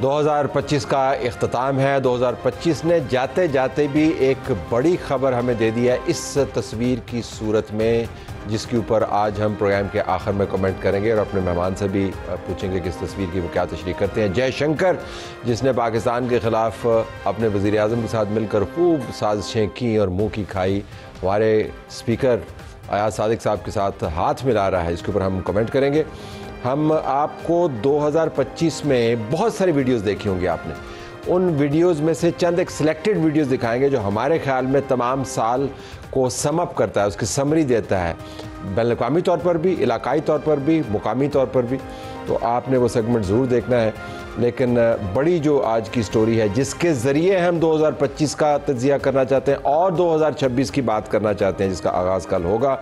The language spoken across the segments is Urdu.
2025 کا اختتام ہے. 2025 نے جاتے جاتے بھی ایک بڑی خبر ہمیں دے دی ہے اس تصویر کی صورت میں، جس کے اوپر آج ہم پروگرام کے آخر میں کمنٹ کریں گے اور اپنے مہمان سے بھی پوچھیں گے کہ اس تصویر کی وہ کیا تشریح کرتے ہیں. جے شنکر، جس نے پاکستان کے خلاف اپنے وزیر اعظم کے ساتھ مل کر خوب سازشیں کی اور منہ کی کھائی، ہمارے اسپیکر ایاز صادق صاحب کے ساتھ ہاتھ ملا رہا ہے، اس کے اوپر ہم کمنٹ کریں گے. ہم آپ کو 2025 میں بہت ساری ویڈیوز دیکھی ہوں گی آپ نے، ان ویڈیوز میں سے چند ایک سلیکٹڈ ویڈیوز دکھائیں گے جو ہمارے خیال میں تمام سال کو سم اپ کرتا ہے، اس کی سمری دیتا ہے، بین الاقوامی طور پر بھی، علاقائی طور پر بھی، مقامی طور پر بھی. تو آپ نے وہ سیگمنٹ ضرور دیکھنا ہے. لیکن بڑی جو آج کی سٹوری ہے جس کے ذریعے ہم 2025 کا تجزیہ کرنا چاہتے ہیں اور 2026 کی بات کرنا چاہتے ہیں، جس کا آغاز کل ہوگا.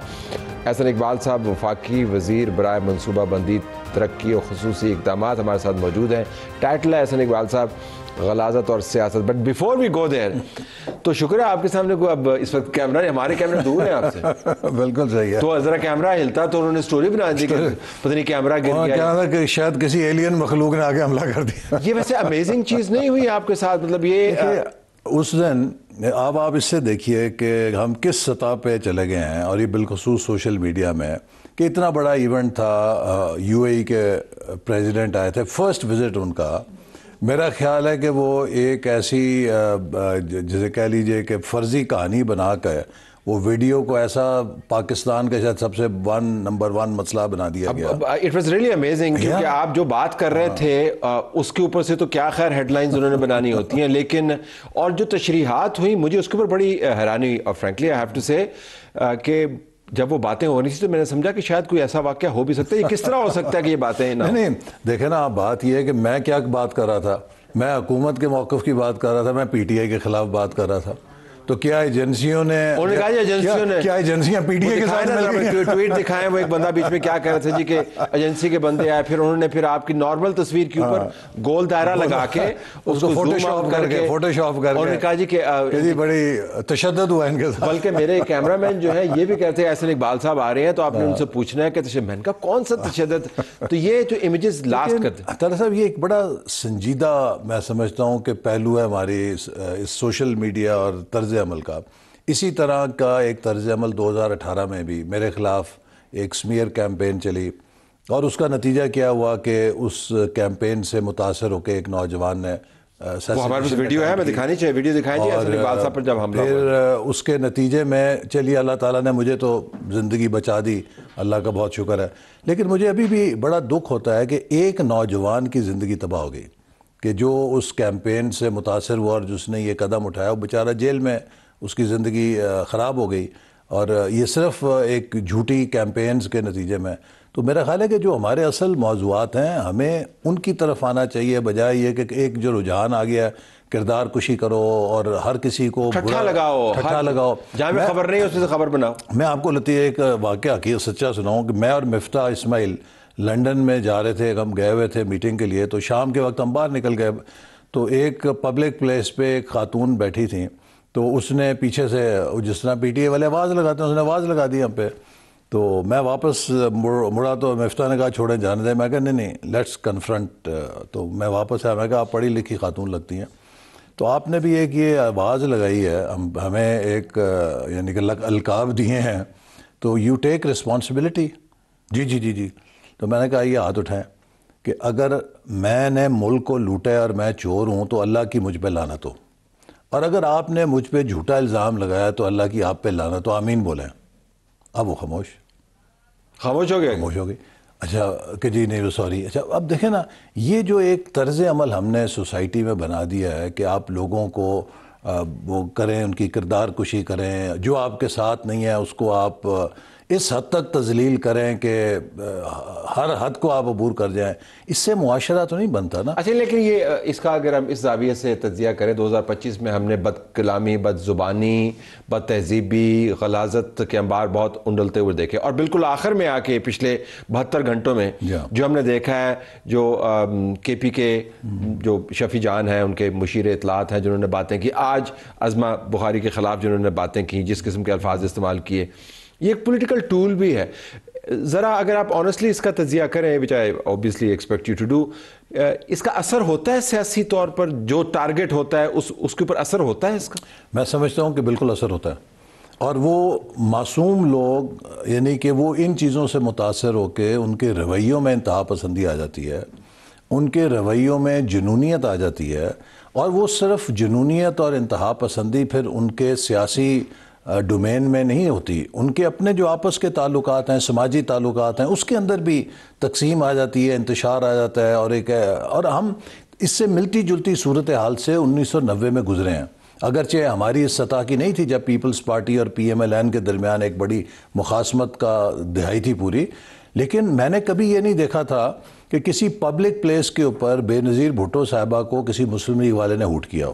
احسن اقبال صاحب، وفاقی وزیر برائے منصوبہ بندی، ترقی اور خصوصی اقدامات، ہمارے ساتھ موجود ہیں. ٹائٹل ہے احسن اقبال صاحب غلاظت اور سیاست. بٹ بیفور وی گو دیر، تو شکر ہے آپ کے سامنے کوئی اب اس وقت کیمرہ، ہمارے کیمرے دور ہیں آپ سے. بالکل صحیح ہے. تو ذرا کیمرہ ہلتا تو انہوں نے سٹوری بنا دی کہ پتہ نہیں کیمرہ گر گیا، کیا تھا کہ شاید کسی ایلین مخلوق نے آگے حملہ کر دیا. یہ ویسے امیزنگ چیز نہیں ہوئی آپ کے ساتھ؟ مطلب یہ اس دن اب آپ اس سے دیکھیے کہ ہم کس سطح پہ چلے گئے ہیں، اور یہ بالخصوص سوشل میڈیا میں، کہ اتنا بڑا ایونٹ تھا. یو اے ای کے پریزیڈنٹ آئے تھے، فرسٹ وزٹ ان کا. میرا خیال ہے کہ وہ ایک ایسی جسے کہہ لیجئے کہ فرضی کہانی بنا کر وہ ویڈیو کو ایسا پاکستان کا شاید سب سے نمبر ون مسئلہ بنا دیا گیا. اٹ واز ریئلی امیزنگ، کیونکہ آپ جو بات کر رہے تھے اس کے اوپر سے تو کیا خیر ہیڈ لائنز انہوں نے بنانی ہوتی ہیں، لیکن اور جو تشریحات ہوئی مجھے اس کے اوپر بڑی حیرانی ہوئی. اور فرینکلی آئی ہیو ٹو سے کہ جب وہ باتیں ہو رہی تھی تو میں نے سمجھا کہ شاید کوئی ایسا واقعہ ہو بھی سکتا ہے. یہ کس طرح ہو سکتا ہے کہ یہ باتیں نہ نہیں دیکھیں نا، بات یہ ہے کہ میں کیا بات کر رہا تھا، میں حکومت کے موقف کی بات کر رہا تھا، میں پی ٹی آئی کے خلاف بات کر رہا تھا. تو کیا ایجنسیوں نے کیا ایجنسیاں پی ٹی آئی کے ساتھ ٹویٹ دکھائیں؟ وہ ایک بندہ بیچ میں کیا کہہ رہا تھا جی کہ ایجنسی کے بندے آئے، پھر انہوں نے پھر آپ کی نارمل تصویر کے اوپر گول دائرہ لگا کے اس کو فوٹو شاپ کر کے انہوں نے کہا جی کہ بڑی تشدد ہوا ان کے ساتھ. بلکہ میرے کیمرہ مین جو ہے یہ بھی کہتے ہیں احسن اقبال صاحب آ رہے ہیں تو آپ نے ان سے پوچھنا ہے کہ میں کا کون سا تشدد. تو یہ جو امیجز لاسٹ کرتے ہیں طارق صاحب، یہ ایک بڑا سنجیدہ میں سمجھتا ہوں کہ پہلو ہے ہماری اس سوشل میڈیا اور طرز عمل کا. اسی طرح کا ایک طرز عمل 2018 میں بھی میرے خلاف ایک سمیئر کیمپین چلی، اور اس کا نتیجہ کیا ہوا کہ اس کیمپین سے متاثر ہو کے ایک نوجوان نے ہمارے پاس ویڈیو ہے، میں دکھانی چاہیے، ویڈیو دکھائیں جی احسن اقبال صاحب پر جب حملہ پھر اس کے نتیجے میں چلیے اللہ تعالیٰ نے مجھے تو زندگی بچا دی، اللہ کا بہت شکر ہے. لیکن مجھے ابھی بھی بڑا دکھ ہوتا ہے کہ ایک نوجوان کی زندگی تباہ ہو گئی، کہ جو اس کیمپین سے متاثر ہوا اور جس نے یہ قدم اٹھایا وہ بیچارہ جیل میں، اس کی زندگی خراب ہو گئی، اور یہ صرف ایک جھوٹی کیمپینز کے نتیجے میں. تو میرا خیال ہے کہ جو ہمارے اصل موضوعات ہیں ہمیں ان کی طرف آنا چاہیے، بجائے یہ کہ ایک جو رجحان آ گیا ہے کردار کشی کرو اور ہر کسی کو ٹھٹھا لگاؤ، جہاں میں خبر نہیں اس سے خبر بناؤ. میں آپ کو ایک واقعہ کی سچا سناؤں کہ میں اور مفتاح اسماعیل لنڈن میں جا رہے تھے، ہم گئے ہوئے تھے میٹنگ کے لیے. تو شام کے وقت ہم باہر نکل گئے تو ایک پبلک پلیس پہ ایک خاتون بیٹھی تھیں، تو اس نے پیچھے سے جس طرح پی ٹی اے والے آواز لگاتے ہیں اس نے آواز لگا دی ہم پہ. تو میں واپس مڑا تو مفتاح نے کہا چھوڑیں جانے دیں. میں کہا نہیں لیٹس کنفرنٹ. تو میں واپس آیا، میں کہا آپ پڑھی لکھی خاتون لگتی ہیں، تو آپ نے بھی ایک یہ آواز لگائی ہے، ہمیں ایک یعنی کہ القاب دیے ہیں، تو یو ٹیک رسپانسبلٹی. جی جی جی جی. تو میں نے کہا یہ ہاتھ اٹھائیں کہ اگر میں نے ملک کو لوٹا ہے اور میں چور ہوں تو اللہ کی مجھ پہ لعنت ہو، اور اگر آپ نے مجھ پہ جھوٹا الزام لگایا تو اللہ کی آپ پہ لعنت ہو. آمین بولیں. اب وہ خاموش ہو گئی. اچھا کہ جی نہیں سوری. اچھا اب دیکھیں نا، یہ جو ایک طرز عمل ہم نے سوسائٹی میں بنا دیا ہے کہ آپ لوگوں کو وہ کریں، ان کی کردار کشی کریں، جو آپ کے ساتھ نہیں ہے اس کو آپ اس حد تک تذلیل کریں کہ ہر حد کو آپ عبور کر جائیں. اس سے معاشرہ تو نہیں بنتا نا. اچھا لیکن یہ اس کا اگر ہم اس زاویے سے تجزیہ کریں، 2025 میں ہم نے بد کلامی، بد زبانی، بد تہذیبی، غلاظت کے انبار بہت انڈلتے ہوئے دیکھے. اور بالکل آخر میں آ کے پچھلے 72 گھنٹوں میں جو ہم نے دیکھا ہے، جو کے پی کے جو شفیع جان ہیں، ان کے مشیر اطلاعات ہیں جنہوں نے باتیں کی، آج عظمہ بخاری کے خلاف جنہوں نے باتیں کی، جس قسم کے الفاظ استعمال کیے، یہ ایک پولیٹیکل ٹول بھی ہے. ذرا اگر آپ آنیسٹلی اس کا تجزیہ کریں which I obviously expect you to do, اس کا اثر ہوتا ہے سیاسی طور پر جو ٹارگٹ ہوتا ہے اس کے اوپر اثر ہوتا ہے اس کا؟ میں سمجھتا ہوں کہ بالکل اثر ہوتا ہے، اور وہ معصوم لوگ یعنی کہ وہ ان چیزوں سے متاثر ہو کے ان کے رویوں میں انتہا پسندی آ جاتی ہے، ان کے رویوں میں جنونیت آ جاتی ہے، اور وہ صرف جنونیت اور انتہا پسندی پھر ان کے سیاسی ڈومین میں نہیں ہوتی، ان کے اپنے جو آپس کے تعلقات ہیں، سماجی تعلقات ہیں، اس کے اندر بھی تقسیم آ جاتی ہے، انتشار آ جاتا ہے، اور ہم اس سے ملتی جلتی صورتحال سے 1990 میں گزرے ہیں، اگرچہ ہماری اس سطح کی نہیں تھی جب پیپلز پارٹی اور پی ایم ایل این کے درمیان ایک بڑی مخاصمت کا دہائی تھی پوری، لیکن میں نے کبھی یہ نہیں دیکھا تھا کہ کسی پبلک پلیس کے اوپر بے نظیر بھٹو صاحبہ کو کسی مسلم لیگ والے نے ہوٹ کیا ہو،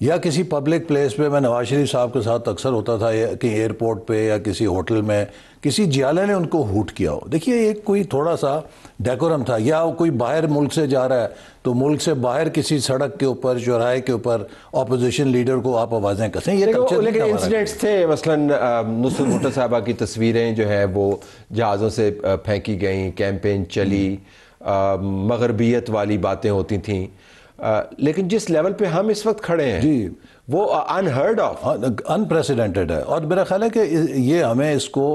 یا کسی پبلک پلیس پہ میں نواز شریف صاحب کے ساتھ اکثر ہوتا تھا کہ ایئرپورٹ پہ یا کسی ہوٹل میں کسی جیالے نے ان کو ہوٹ کیا ہو۔ دیکھیے ایک کوئی تھوڑا سا ڈیکورم تھا، یا کوئی باہر ملک سے جا رہا ہے تو ملک سے باہر کسی سڑک کے اوپر چوراہے کے اوپر اپوزیشن لیڈر کو آپ آوازیں کسیں، یہ کلچر لیکن انسیڈنٹس تھے، مثلا نصرت بھٹو صاحبہ کی تصویریں جو ہیں وہ جہازوں سے پھینکی گئیں، کیمپین چلی، مغربیت والی باتیں ہوتی تھیں، لیکن جس لیول پہ ہم اس وقت کھڑے ہیں جی وہ انہرڈ آف، انپریسیڈنٹڈ ہے، اور میرا خیال ہے کہ یہ ہمیں اس کو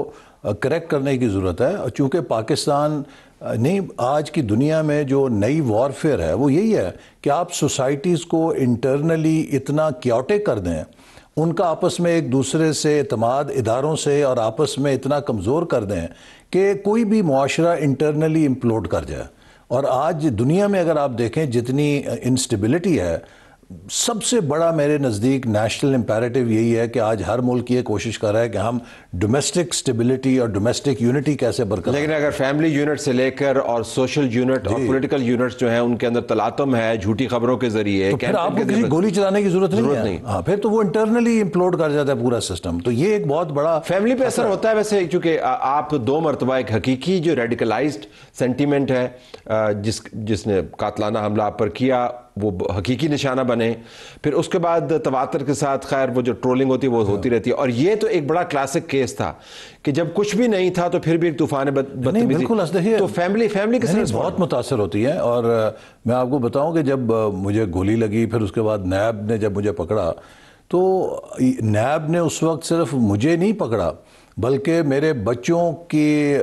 کریکٹ کرنے کی ضرورت ہے، چونکہ پاکستان نہیں، آج کی دنیا میں جو نئی وارفیئر ہے وہ یہی ہے کہ آپ سوسائٹیز کو انٹرنلی اتنا کیوٹک کر دیں، ان کا آپس میں ایک دوسرے سے اعتماد اداروں سے اور آپس میں اتنا کمزور کر دیں کہ کوئی بھی معاشرہ انٹرنلی امپلوڈ کر جائے۔ اور آج دنیا میں اگر آپ دیکھیں جتنی انسٹیبلٹی ہے، سب سے بڑا میرے نزدیک نیشنل امپیریٹیو یہی ہے کہ آج ہر ملک یہ کوشش کر رہا ہے کہ ہم ڈومیسٹک سٹیبلٹی اور ڈومیسٹک یونٹی کیسے برقرار، لیکن اگر فیملی یونٹ سے لے کر اور سوشل یونٹ اور پولیٹیکل یونٹس جو ہیں ان کے اندر تلاطم ہے جھوٹی خبروں کے ذریعے، تو پھر آپ کو کسی گولی چلانے کی ضرورت نہیں ہے، ہاں پھر تو وہ انٹرنلی امپلوڈ کر جاتا ہے پورا سسٹم۔ تو یہ ایک بہت بڑا فیملی پہ اثر ہوتا ہے ویسے، چونکہ آپ 2 مرتبہ ایک حقیقی جو ریڈیکلائزڈ سینٹیمنٹ ہے جس نے قاتلانہ حملہ آپ پر کیا وہ حقیقی نشانہ بنے، پھر اس کے بعد تواتر کے ساتھ خیر وہ جو ٹرولنگ ہوتی ہے وہ ہوتی رہتی ہے، اور یہ تو ایک بڑا کلاسک کیس تھا کہ جب کچھ بھی نہیں تھا تو پھر بھی ایک طوفان بدتمیزی، تو فیملی کے ساتھ بہت متاثر ہوتی ہے۔ اور میں آپ کو بتاؤں کہ جب مجھے گولی لگی، پھر اس کے بعد نیب نے جب مجھے پکڑا تو نیب نے اس وقت صرف مجھے نہیں پکڑا بلکہ میرے بچوں کی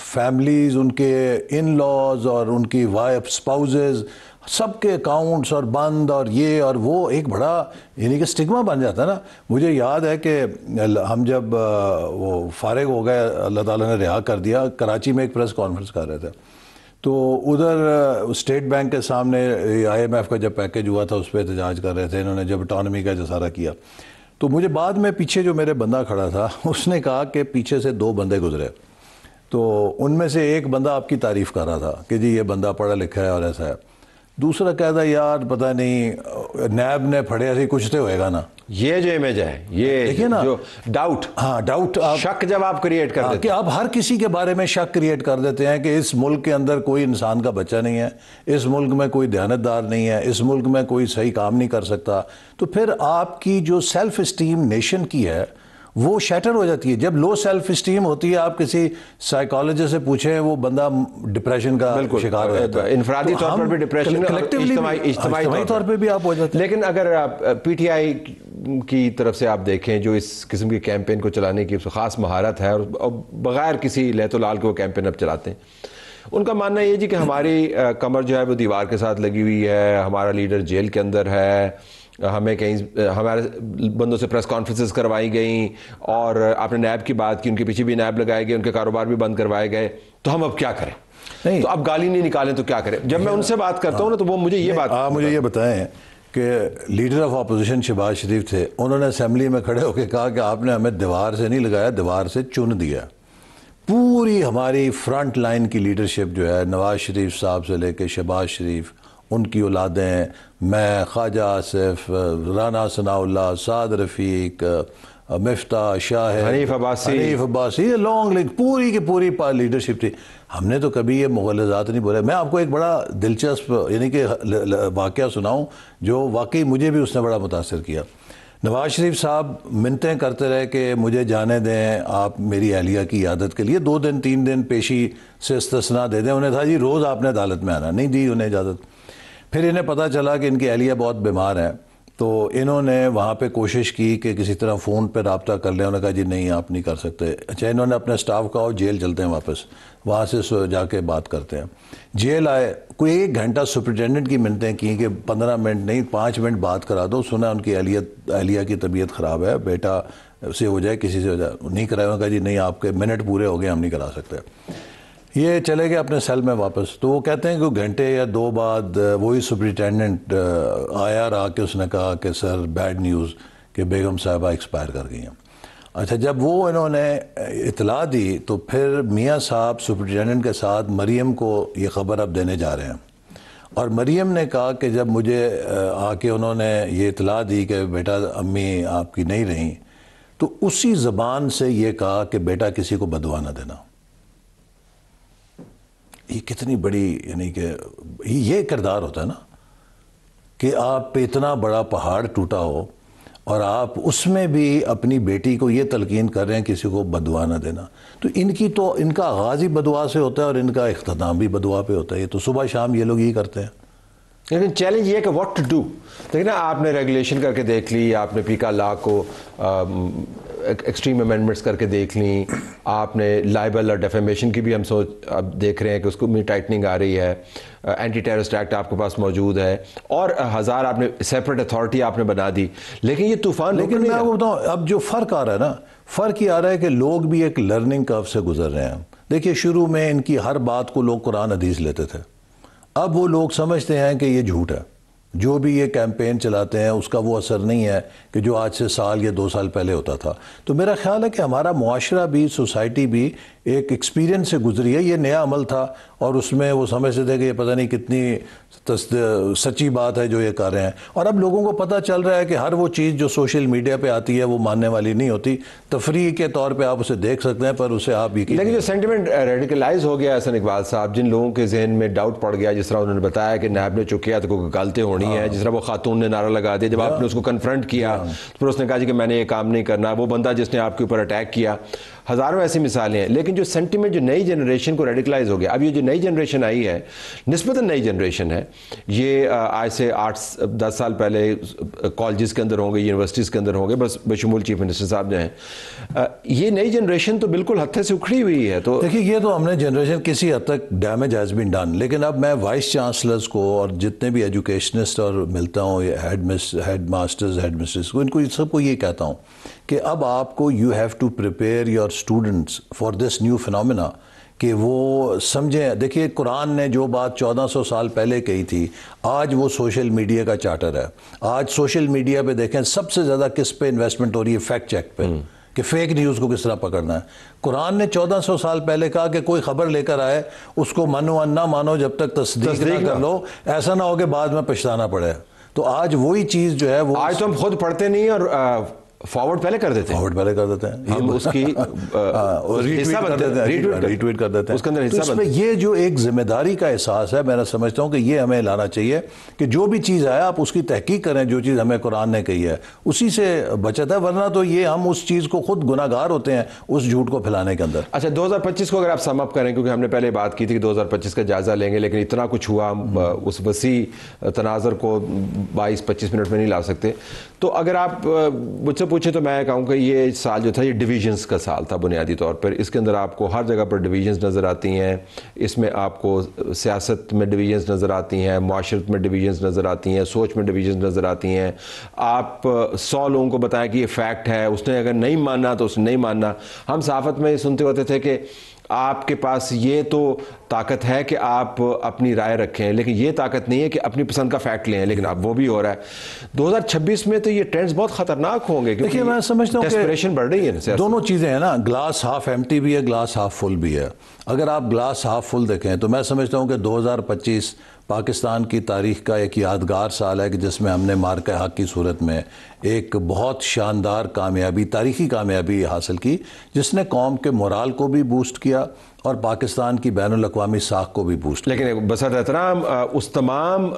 فیملیز، ان کے ان لاز اور ان کی وائف اسپاؤزز، سب کے اکاؤنٹس اور بند اور یہ اور وہ، ایک بڑا یعنی کہ سٹگما بن جاتا ہے نا۔ مجھے یاد ہے کہ ہم جب وہ فارغ ہو گئے، اللہ تعالیٰ نے رہا کر دیا، کراچی میں ایک پریس کانفرنس کر رہے تھے، تو ادھر اسٹیٹ بینک کے سامنے آئی ایم ایف کا جب پیکیج ہوا تھا اس پہ احتجاج کر رہے تھے، انہوں نے جب اٹانومی کا اظہار کیا، تو مجھے بعد میں پیچھے جو میرے بندہ کھڑا تھا اس نے کہا کہ پیچھے سے 2 بندے گزرے، تو ان میں سے ایک بندہ آپ کی تعریف کر رہا تھا کہ جی یہ بندہ پڑھا لکھا ہے اور ایسا ہے، دوسرا کہتا ہے یار پتہ نہیں نیب نے پھڑے ایسے کچھ تو ہوئے گا نا۔ یہ جو امیج ہے، یہ دیکھیے نا، جو ڈاؤٹ، ہاں ڈاؤٹ، شک جب آپ کریٹ کر دیتے ہیں کہ آپ ہر کسی کے بارے میں شک کریٹ کر دیتے ہیں کہ اس ملک کے اندر کوئی انسان کا بچہ نہیں ہے، اس ملک میں کوئی دیانتدار نہیں ہے، اس ملک میں کوئی صحیح کام نہیں کر سکتا، تو پھر آپ کی جو سیلف اسٹیم نیشن کی ہے وہ شیٹر ہو جاتی ہے۔ جب لو سیلف اسٹیم ہوتی ہے، آپ کسی سائیکالوجسٹ سے پوچھیں، وہ بندہ ڈپریشن کا شکار ہو جاتا ہے، انفرادی طور پر بھی ڈپریشن، اجتماعی طور پہ بھی آپ ہو جاتے ہیں۔ لیکن اگر پی ٹی آئی کی طرف سے آپ دیکھیں جو اس قسم کی کیمپین کو چلانے کی خاص مہارت ہے اور بغیر کسی لہت و لال کے وہ کیمپین اب چلاتے ہیں، ان کا ماننا یہ جی کہ ہماری کمر جو ہے وہ دیوار کے ساتھ لگی ہوئی ہے، ہمارا لیڈر جیل کے اندر ہے، ہمیں کہیں ہمارے بندوں سے پریس کانفرنسز کروائی گئیں، اور آپ نے نیب کی بات کی، ان کے پیچھے بھی نیب لگائے گئے، ان کے کاروبار بھی بند کروائے گئے، تو ہم اب کیا کریں؟ تو اب گالی نہیں نکالیں تو کیا کریں؟ جب میں ان سے بات کرتا ہوں نا تو وہ مجھے یہ بات، آپ مجھے یہ بتائیں کہ لیڈر آف اپوزیشن شہباز شریف تھے، انہوں نے اسمبلی میں کھڑے ہو کے کہا کہ آپ نے ہمیں دیوار سے نہیں لگایا، دیوار سے چن دیا۔ پوری ہماری فرنٹ لائن کی لیڈرشپ جو ہے، نواز شریف صاحب سے لے کے شہباز شریف، ان کی اولادیں، میں، خواجہ آصف، رانا ثناء اللہ، سعد رفیق، مفتاح، شاہد، حنیف عباسی، یہ لانگ لنک پوری کی پوری لیڈرشپ تھی۔ ہم نے تو کبھی یہ مغالطات نہیں بولے۔ میں آپ کو ایک بڑا دلچسپ یعنی کہ واقعہ سناؤں جو واقعی مجھے بھی اس نے بڑا متاثر کیا۔ نواز شریف صاحب منتیں کرتے رہے کہ مجھے جانے دیں آپ میری اہلیہ کی عیادت کے لیے, 2 دن 3 دن پیشی سے استثناء دے دیں. انہیں تھا جی روز آپ نے عدالت میں آنا, نہیں دی انہیں اجازت. پھر انہیں پتہ چلا کہ ان کی اہلیہ بہت بیمار ہیں, تو انہوں نے وہاں پہ کوشش کی کہ کسی طرح فون پہ رابطہ کر لیں. انہوں نے کہا جی نہیں آپ نہیں کر سکتے. اچھا انہوں نے اپنے سٹاف کہا جیل چلتے ہیں واپس, وہاں سے جا کے بات کرتے ہیں. جیل آئے, کوئی 1 گھنٹہ سپرنٹینڈنٹ کی منتیں کی کہ 15 منٹ نہیں 5 منٹ بات کرا دو, سنا ان کی اہلیہ کی طبیعت خراب ہے, بیٹا سے ہو جائے کسی سے ہو جائے. نہیں کرایا. انہوں نے کہا جی نہیں آپ کے منٹ پورے ہو گئے, ہم نہیں کرا سکتے. یہ چلے گئے اپنے سیل میں واپس. تو وہ کہتے ہیں کہ گھنٹے یا 2 بعد وہی سپرنٹینڈنٹ آیا اور آ کے اس نے کہا کہ سر بیڈ نیوز کہ بیگم صاحبہ ایکسپائر کر گئی ہیں. اچھا جب وہ انہوں نے اطلاع دی تو پھر میاں صاحب سپرنٹینڈنٹ کے ساتھ مریم کو یہ خبر اب دینے جا رہے ہیں. اور مریم نے کہا کہ جب مجھے آ کے انہوں نے یہ اطلاع دی کہ بیٹا امی آپ کی نہیں رہیں, تو اسی زبان سے یہ کہا کہ بیٹا کسی کو بدوا نہ دینا. یہ کتنی بڑی یعنی کہ یہ کردار ہوتا ہے نا کہ آپ پہ اتنا بڑا پہاڑ ٹوٹا ہو اور آپ اس میں بھی اپنی بیٹی کو یہ تلقین کر رہے ہیں کسی کو بدوا نہ دینا. تو ان کا آغاز ہی بدوا سے ہوتا ہے اور ان کا اختتام بھی بدوا پہ ہوتا ہے. یہ تو صبح شام یہ لوگ یہی کرتے ہیں. لیکن چیلنج یہ کہ واٹ ٹو ڈو. دیکھیں نا آپ نے ریگولیشن کر کے دیکھ لی, آپ نے پیکا لا کو ایکسٹریم امینڈمنٹس کر کے دیکھ لیں, آپ نے لائبل اور ڈیفیمیشن کی بھی ہم اب دیکھ رہے ہیں کہ اس کو بھی ٹائٹننگ آ رہی ہے, اینٹی ٹیررسٹ ایکٹ آپ کے پاس موجود ہے, اور 1000 آپ نے سیپریٹ اتھارٹی آپ نے بنا دی. لیکن یہ طوفان, لیکن میں آپ کو بتاؤں اب جو فرق آ رہا ہے نا, فرق یہ آ رہا ہے کہ لوگ بھی ایک لرننگ کرو سے گزر رہے ہیں. دیکھیے شروع میں ان کی ہر بات کو لوگ قرآن حدیث لیتے تھے, اب وہ لوگ سمجھتے ہیں کہ یہ جھوٹ ہے. جو بھی یہ کیمپین چلاتے ہیں اس کا وہ اثر نہیں ہے کہ جو آج سے سال یا 2 سال پہلے ہوتا تھا. تو میرا خیال ہے کہ ہمارا معاشرہ بھی, سوسائٹی بھی ایک ایکسپیرینس سے گزری ہے. یہ نیا عمل تھا اور اس میں وہ سمجھتے تھے کہ یہ پتہ نہیں کتنی سچی بات ہے جو یہ کر رہے ہیں. اور اب لوگوں کو پتہ چل رہا ہے کہ ہر وہ چیز جو سوشل میڈیا پہ آتی ہے وہ ماننے والی نہیں ہوتی. تفریح کے طور پہ آپ اسے دیکھ سکتے ہیں پر اسے آپ لیکن جو سینٹیمنٹ ریڈیکلائز ہو گیا حسن اقبال صاحب, جن لوگوں کے ذہن میں ڈاؤٹ پڑ گیا, جس طرح انہوں نے بتایا کہ نیب نے چکیا تو کوئی غلطی ہونی ہے, جس طرح وہ خاتون نے نعرہ لگا دیا جب آپ نے اس کو کنفرنٹ کیا, پھر اس نے کہا جی کہ میں نے یہ کام نہیں کرنا, وہ بندہ جس نے آپ کے اوپر اٹیک کیا, ہزاروں ایسی مثالیں ہیں. لیکن جو سینٹیمنٹ جو نئی جنریشن کو ریڈیکلائز ہو گیا, اب یہ جو نئی جنریشن آئی ہے, نسبتاً نئی جنریشن ہے, یہ آج سے 8-10 سال پہلے کالجز کے اندر ہوں گے, یونیورسٹیز کے اندر ہوں گے, بس بشمول چیف منسٹر صاحب جو ہیں, یہ نئی جنریشن تو بالکل ہتھے سے اکھڑی ہوئی ہے. تو دیکھیے یہ تو ہم نے جنریشن کسی حد تک ڈیمیج ہیز بین ڈن. لیکن اب میں وائس چانسلرز کو اور جتنے بھی ایجوکیشنسٹ اور ملتا ہوں, ہیڈ ماسٹرز ہیڈ مسٹرز کو, ان کو سب کو یہ کہتا ہوں کہ اب آپ کو you have to prepare your students for this new phenomena کہ وہ سمجھیں. دیکھیے قرآن نے جو بات 1400 سال پہلے کہی تھی, آج وہ سوشل میڈیا کا چارٹر ہے. آج سوشل میڈیا پہ دیکھیں سب سے زیادہ کس پہ انویسٹمنٹ ہو رہی ہے, فیکٹ چیک پہ, کہ فیک نیوز کو کس طرح پکڑنا ہے. قرآن نے 1400 سال پہلے کہا کہ کوئی خبر لے کر آئے اس کو مانو نہ مانو جب تک تصدیق نہ کر لو, ایسا نہ ہو کہ بعد میں پچھتانا پڑے. تو آج وہی چیز جو ہے وہ, آج تو ہم خود پڑھتے نہیں اور فارورڈ پہلے کر دیتے ہیں, ہم اس کی ریٹویٹ کر دیتے ہیں. تو اس میں یہ جو ایک ذمہ داری کا احساس ہے, میں سمجھتا ہوں کہ یہ ہمیں لانا چاہیے کہ جو بھی چیز آئے آپ اس کی تحقیق کریں. جو چیز ہمیں قرآن نے کہی ہے اسی سے بچت ہے, ورنہ تو یہ ہم اس چیز کو خود گناہ گار ہوتے ہیں اس جھوٹ کو پھیلانے کے اندر. اچھا 2025 کو اگر آپ سم اپ کریں, کیونکہ ہم نے پہلے بات کی تھی کہ 2025 کا جائزہ لیں گے, لیکن اتنا کچھ ہوا, اس وسیع تناظر کو 22-25 منٹ میں نہیں لا سکتے. تو اگر آپ مجھ سے پوچھیں تو میں کہوں کہ یہ سال جو تھا یہ ڈویژنز کا سال تھا بنیادی طور پر. اس کے اندر آپ کو ہر جگہ پر ڈویژنز نظر آتی ہیں. اس میں آپ کو سیاست میں ڈویژنز نظر آتی ہیں, معاشرت میں ڈویژنز نظر آتی ہیں, سوچ میں ڈویژنز نظر آتی ہیں. آپ 100 لوگوں کو بتائیں کہ یہ فیکٹ ہے, اس نے اگر نہیں ماننا تو اس نے نہیں ماننا. ہم صحافت میں یہ سنتے ہوتے تھے کہ آپ کے پاس یہ تو طاقت ہے کہ آپ اپنی رائے رکھیں, لیکن یہ طاقت نہیں ہے کہ اپنی پسند کا فیکٹ لیں. لیکن اب وہ بھی ہو رہا ہے. 2026 میں تو یہ ٹرینڈز بہت خطرناک ہوں گے, دیکھیے میں سمجھتا ہوں ڈیسپریشن بڑھ رہی ہے. دونوں چیزیں ہیں نا, گلاس ہاف ایمٹی بھی ہے, گلاس ہاف فل بھی ہے. اگر آپ گلاس ہاف فل دیکھیں تو میں سمجھتا ہوں کہ 2025 پاکستان کی تاریخ کا ایک یادگار سال ہے کہ جس میں ہم نے مارکہ حق کی صورت میں ایک بہت شاندار کامیابی, تاریخی کامیابی حاصل کی, جس نے قوم کے مورال کو بھی بوسٹ کیا اور پاکستان کی بین الاقوامی ساکھ کو بھی بوسٹ. لیکن بسط احترام اس تمام